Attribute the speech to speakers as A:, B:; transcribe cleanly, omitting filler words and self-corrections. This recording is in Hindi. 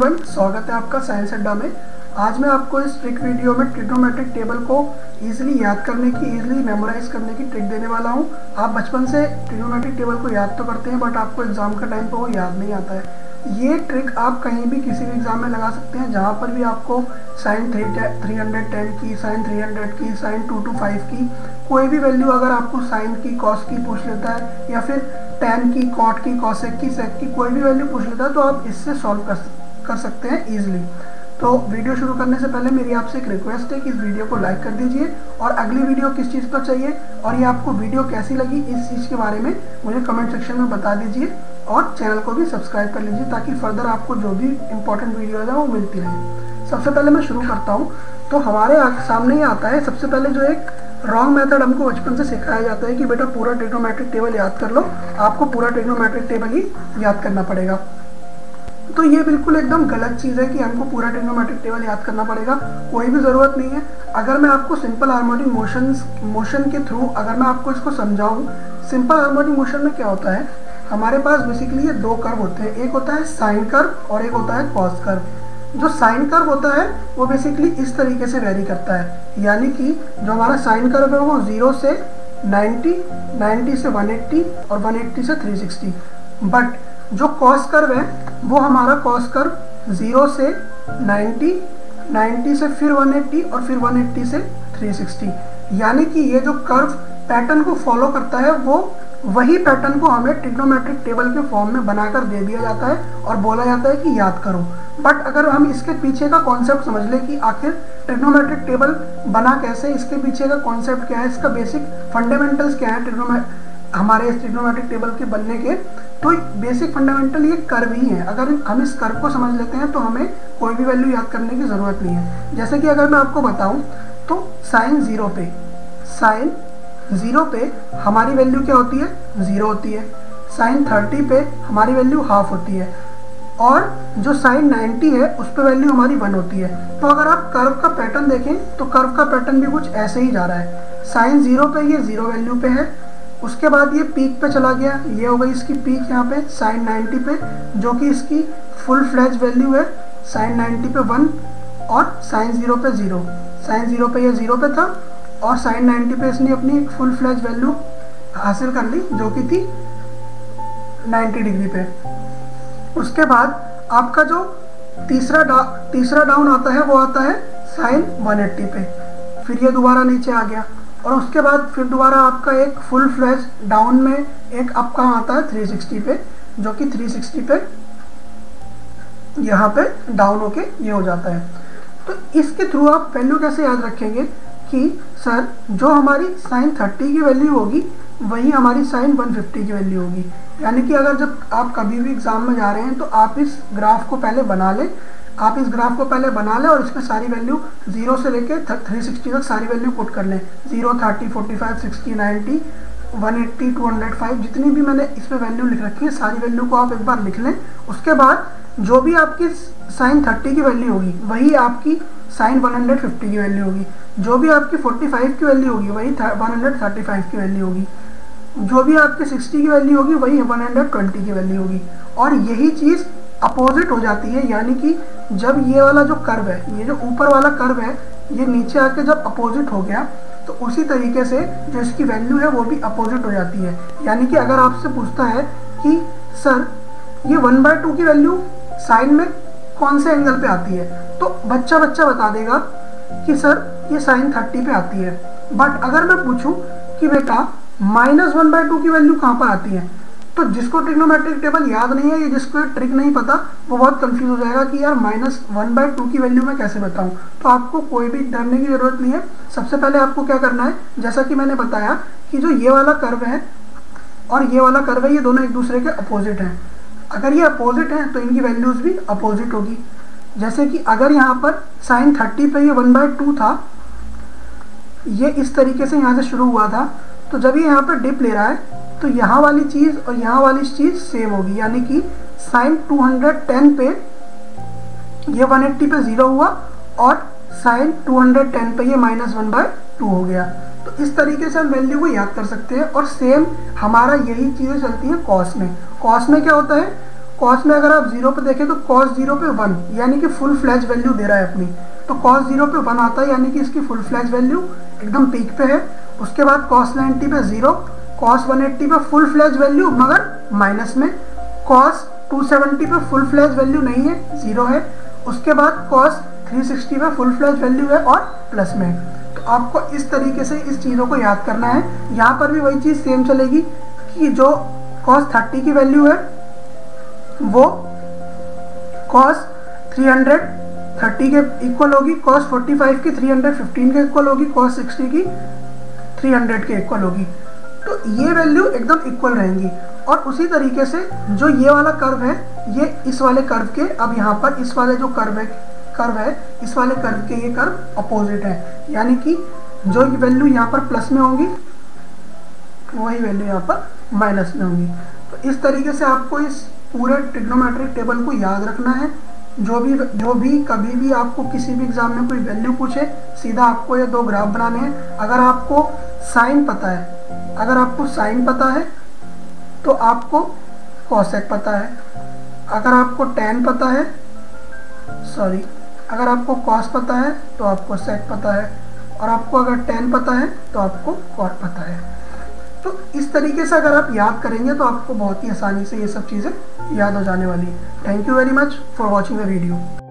A: एवरीवन, स्वागत है आपका साइंस अड्डा में। आज मैं आपको इस ट्रिक वीडियो में ट्रिग्नोमेट्रिक टेबल को इजीली याद करने की, इजीली मेमोराइज करने की ट्रिक देने वाला हूं। आप बचपन से ट्रिग्नोमेट्रिक टेबल को याद तो करते हैं, बट आपको एग्जाम का टाइम पर वो याद नहीं आता है। ये ट्रिक आप कहीं भी किसी भी एग्जाम में लगा सकते हैं, जहाँ पर भी आपको साइन 310 की, साइन 300 की, साइन 225 की कोई भी वैल्यू अगर आपको साइन की, कॉस की पूछ लेता है, या फिर टेन की, कॉट की, कॉसेक की, सेक की कोई भी वैल्यू पूछ लेता है, तो आप इससे सॉल्व कर सकते हैं ईजिली। तो वीडियो शुरू करने से पहले मेरी आपसे एक रिक्वेस्ट है कि इस वीडियो को लाइक कर दीजिए, और अगली वीडियो किस चीज़ पर चाहिए और ये आपको वीडियो कैसी लगी इस चीज़ के बारे में मुझे कमेंट सेक्शन में बता दीजिए, और चैनल को भी सब्सक्राइब कर लीजिए ताकि फर्दर आपको जो भी इम्पोर्टेंट वीडियोज़ है वो मिलती रहे। सबसे पहले मैं शुरू करता हूँ। तो हमारे सामने ही आता है सबसे पहले जो एक रॉन्ग मेथड हमको बचपन से सिखाया जाता है कि बेटा पूरा ट्रिग्नोमेट्रिक टेबल याद कर लो, आपको पूरा ट्रिग्नोमेट्रिक टेबल ही याद करना पड़ेगा। तो ये बिल्कुल एकदम गलत चीज़ है कि हमको पूरा ट्रिग्नोमेट्रिक टेबल याद करना पड़ेगा, कोई भी ज़रूरत नहीं है। अगर मैं आपको सिंपल हार्मोनिक मोशन के थ्रू अगर मैं आपको इसको समझाऊँ, सिंपल हार्मोनिक मोशन में क्या होता है, हमारे पास बेसिकली ये दो कर्व होते हैं, एक होता है साइन कर्व और एक होता है कॉस कर्व। जो साइन कर्व होता है वो बेसिकली इस तरीके से वेरी करता है, यानी कि जो हमारा साइन कर्व है वो 0 से 90, 90 से 180 और 180 से 360। बट जो कॉस कर्व है वो हमारा कॉस कर्व 0 से 90, 90 से फिर 180 और फिर 180 से 360। यानी कि ये जो कर्व पैटर्न को फॉलो करता है वो वही पैटर्न को हमें ट्रिग्नोमेट्रिक टेबल के फॉर्म में बनाकर दे दिया जाता है और बोला जाता है कि याद करो। बट अगर हम इसके पीछे का कॉन्सेप्ट समझ लें कि आखिर ट्रिग्नोमेट्रिक टेबल बना कैसे, इसके पीछे का कॉन्सेप्ट क्या है, इसका बेसिक फंडामेंटल्स क्या है हमारे इस ट्रिग्नोमेट्रिक टेबल के बनने के, तो बेसिक फंडामेंटल ये कर्व ही है। अगर हम इस कर्व को समझ लेते हैं तो हमें कोई भी वैल्यू याद करने की ज़रूरत नहीं है। जैसे कि अगर मैं आपको बताऊं तो साइन 0 पे हमारी वैल्यू क्या होती है, 0 होती है। साइन 30 पे हमारी वैल्यू हाफ होती है, और जो साइन 90 है उस पे वैल्यू हमारी 1 होती है। तो अगर आप कर्व का पैटर्न देखें तो कर्व का पैटर्न भी कुछ ऐसे ही जा रहा है। साइन 0 पे ये 0 वैल्यू पे है, उसके बाद ये पीक पे चला गया, ये हो गई इसकी पीक यहाँ पे साइन 90 पे, जो कि इसकी फुल फ्लैज वैल्यू है। साइन 90 पे 1 और साइन 0 पे 0। साइन 0 पे ये 0 पे था और साइन 90 पे इसने अपनी एक फुल फ्लैज वैल्यू हासिल कर ली जो कि थी 90 डिग्री पे। उसके बाद आपका जो तीसरा डाउन आता है वो आता है साइन 180 पे, फिर ये दोबारा नीचे आ गया, और उसके बाद फिर दोबारा आपका एक फुल फ्लैश डाउन में एक अप कहाँ आता है 360 पे, जो कि 360 पे यहाँ पे डाउन होके ये हो जाता है। तो इसके थ्रू आप वैल्यू कैसे याद रखेंगे कि सर जो हमारी साइन 30 की वैल्यू होगी वही हमारी साइन 150 की वैल्यू होगी। यानी कि अगर जब आप कभी भी एग्जाम में जा रहे हैं तो आप इस ग्राफ को पहले बना लें, और इसमें सारी वैल्यू 0 से लेके 360 तक सारी वैल्यू पुट कर लें। 0, 30, 45, 60, 90, 180, 205 जितनी भी मैंने इसमें वैल्यू लिख रखी है सारी वैल्यू को आप एक बार लिख लें। उसके बाद जो भी आपकी साइन 30 की वैल्यू होगी वही आपकी साइन 150 की वैल्यू होगी, जो भी आपकी 45 की वैल्यू होगी वही 135 की वैल्यू होगी, जो भी आपकी 60 की वैल्यू होगी वही 120 की वैल्यू होगी। और यही चीज़ अपोजिट हो जाती है, यानी कि जब ये वाला जो कर्व है, ये जो ऊपर वाला कर्व है, ये नीचे आके जब अपोजिट हो गया तो उसी तरीके से जो इसकी वैल्यू है वो भी अपोजिट हो जाती है। यानी कि अगर आपसे पूछता है कि सर ये 1/2 की वैल्यू साइन में कौन से एंगल पे आती है, तो बच्चा बता देगा कि सर ये साइन 30 पे आती है। बट अगर मैं पूछूं कि बेटा -1/2 की वैल्यू कहाँ पर आती है, तो जिसको ट्रिग्नोमेट्रिक टेबल याद नहीं है या जिसको ये ट्रिक नहीं पता वो बहुत कंफ्यूज हो जाएगा कि यार -1/2 की वैल्यू मैं कैसे बताऊं। तो आपको कोई भी डरने की ज़रूरत नहीं है। सबसे पहले आपको क्या करना है, जैसा कि मैंने बताया कि जो ये वाला कर्व है और ये वाला कर्व है, ये दोनों एक दूसरे के अपोजिट हैं। अगर ये अपोजिट हैं तो इनकी वैल्यूज़ भी अपोजिट होगी। जैसे कि अगर यहाँ पर साइन 30 पे ये 1/2 था, ये इस तरीके से यहाँ से शुरू हुआ था, तो जब ये यहाँ पर डिप ले रहा है तो यहाँ वाली चीज़ और यहाँ वाली चीज़ सेम होगी। यानी कि साइन 210 पे ये 180 पे 0 हुआ और साइन 210 पे ये -1/2 हो गया। तो इस तरीके से हम वैल्यू को याद कर सकते हैं। और सेम हमारा यही चीज़ें चलती हैं कॉस में। कॉस में क्या होता है, कॉस में अगर आप 0 पे देखें तो कॉस 0 पे 1, यानी कि फुल फ्लैज वैल्यू दे रहा है अपनी। तो कॉस 0 पे 1 आता है, यानी कि इसकी फुल फ्लैज वैल्यू एकदम पीक पे है। उसके बाद कॉस 90 पे 0, कॉस 180 पे फुल फ्लैज वैल्यू मगर माइनस में, कॉस 270 पे फुल फ्लैज वैल्यू नहीं है, 0 है। उसके बाद कॉस 360 पे फुल फ्लैज वैल्यू है और प्लस में। तो आपको इस तरीके से इस चीज़ों को याद करना है। यहाँ पर भी वही चीज़ सेम चलेगी कि जो कॉस 30 की वैल्यू है वो कॉस 330 के इक्वल होगी, कॉस 45 की 315 के इक्वल होगी, कॉस 60 की 300 के इक्वल होगी। तो ये वैल्यू एकदम इक्वल रहेंगी। और उसी तरीके से जो ये वाला कर्व है, ये इस वाले कर्व के, अब यहाँ पर इस वाले जो कर्व है इस वाले कर्व के ये कर्व अपोजिट है, यानी कि जो वैल्यू यहाँ पर प्लस में होंगी वही वैल्यू यहाँ पर माइनस में होंगी। तो इस तरीके से आपको इस पूरे ट्रिग्नोमेट्रिक टेबल को याद रखना है। जो भी कभी भी आपको किसी भी एग्जाम में कोई वैल्यू पूछे, सीधा आपको ये 2 ग्राफ बनाने हैं। अगर आपको साइन पता है तो आपको कॉसेक पता है, अगर आपको टैन पता है, अगर आपको कॉस पता है तो आपको सेक पता है, और आपको अगर टैन पता है तो आपको कॉट पता है। तो इस तरीके से अगर आप याद करेंगे तो आपको बहुत ही आसानी से ये सब चीज़ें याद हो जाने वाली है। Thank you very much for watching the video.